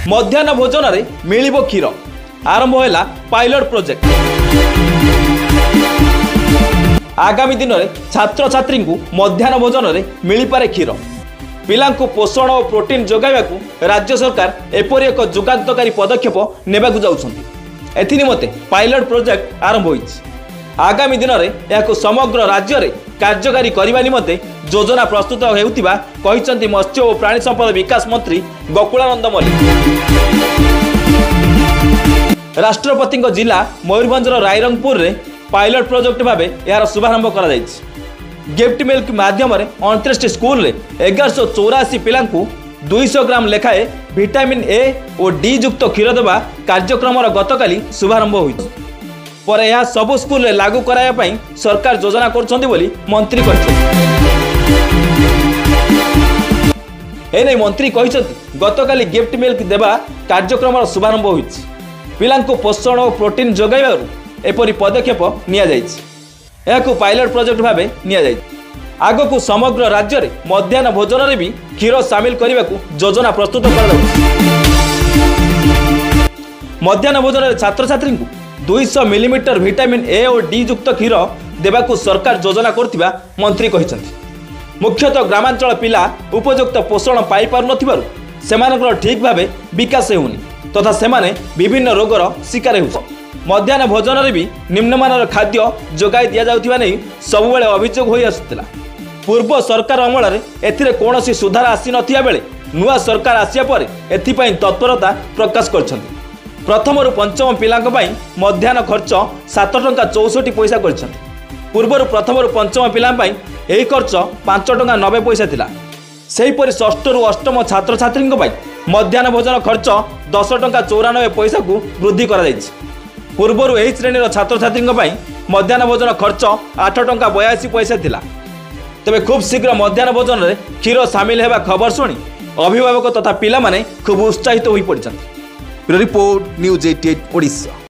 मध्याह्न भोजन रे मिलिबो क्षीर आरंभ होला पायलट प्रोजेक्ट। आगामी दिन में छात्र छात्री को मध्याह्न भोजन रे मिल पारे क्षीर। पिलांकु पोषण और प्रोटीन जोगाइबाकू राज्य सरकार एपरि एक जुगान्तकारी पदक्षेप नेबाकू जाउछन्ति। एथिनिमते पायलट प्रोजेक्ट आरंभ होइछि। आगामी दिन में यह समग्र राज्य में कार्यकारी करने निमंते योजना प्रस्तुत हेउतिबा कहिसंति मत्स्य और प्राणी संपद विकास मंत्री गोकुलानंद मल्लिक। राष्ट्रपति जिला मयूरभंजर रायरंगपुर रे पायलट प्रोजेक्ट भाव यार शुभारंभ करा जायछि। गिफ्ट मिल्क माध्यम 29 स्कूल रे 1184 पिला 200 ग्राम लेखाए विटामिन ए और डी युक्त क्षीर देवा कार्यक्रम गतकाली शुभारंभ होइछि। पर यह सबु स्कूल रे लागू कराया पई सरकार योजना करछन्ती बोली मंत्री कहछन्ती। एने मंत्री कहछन्ती गतकाली गिफ्ट मिल्क देवा कार्यक्रम शुभारंभ होइछि। पिलांको पोषण और प्रोटीन जोगाइबारु एपरि पदक्षेप निया जाइछि। एहाकू पायलट प्रोजेक्ट भाव निया जाइछि। आगकू समग्र राज्य में मध्याह्न भोजन रे भी क्षीर सामिल करने योजना प्रस्तुत कर मध्याह्न भोजन रे छात्र छात्री को 200 मिलीमीटर विटामिन ए और डी युक्त क्षीर देवाकू सरकार योजना करथिबा मंत्री कहिसंति। मुख्यतः ग्रामांचल पिला उपयुक्त पोषण पाई पारु नथिबारु सेमानकर ठीक भाव विकास हेउनी तथा सेमाने विभिन्न रोगर शिकार हेउछन्। मध्याह्न भोजन रे भी निम्नमानर खाद्य जोगाई दिया जाउथिबा नै सबुबेले अभियोग होई आसुतिला। पूर्व सरकार अमल में एथिरे कौनसी सुधार आसी नथिया बेले नुआ सरकार आसिया पर एथिपाई तत्परता प्रकाश करछन्ति। प्रथम रु पंचम पिलांक पई मध्याह्न खर्च 7 टंका 64 पैसा करछन्ति। पूर्वर प्रथम रु पंचम पिलां पई एही खर्च 5 टंका 90 पैसा थिला। सेहीपरि षष्ठ रु अष्टम छात्र छात्री पई मध्याह्न भोजन खर्च 10 टंका 94 पैसा को वृद्धि करा जायछि। पूर्वर एही श्रेणी छात्र छात्री पई मध्याह्न भोजन खर्च 8 टंका 82 पैसा थिला। तेबे खूब शीघ्र मध्याह्न भोजन रे क्षीर सामिल हेबा खबर शुणी अभिभावक तथा पिला माने खूब उत्साहित होई पड़िछन्ति। Report news 88 Odisha.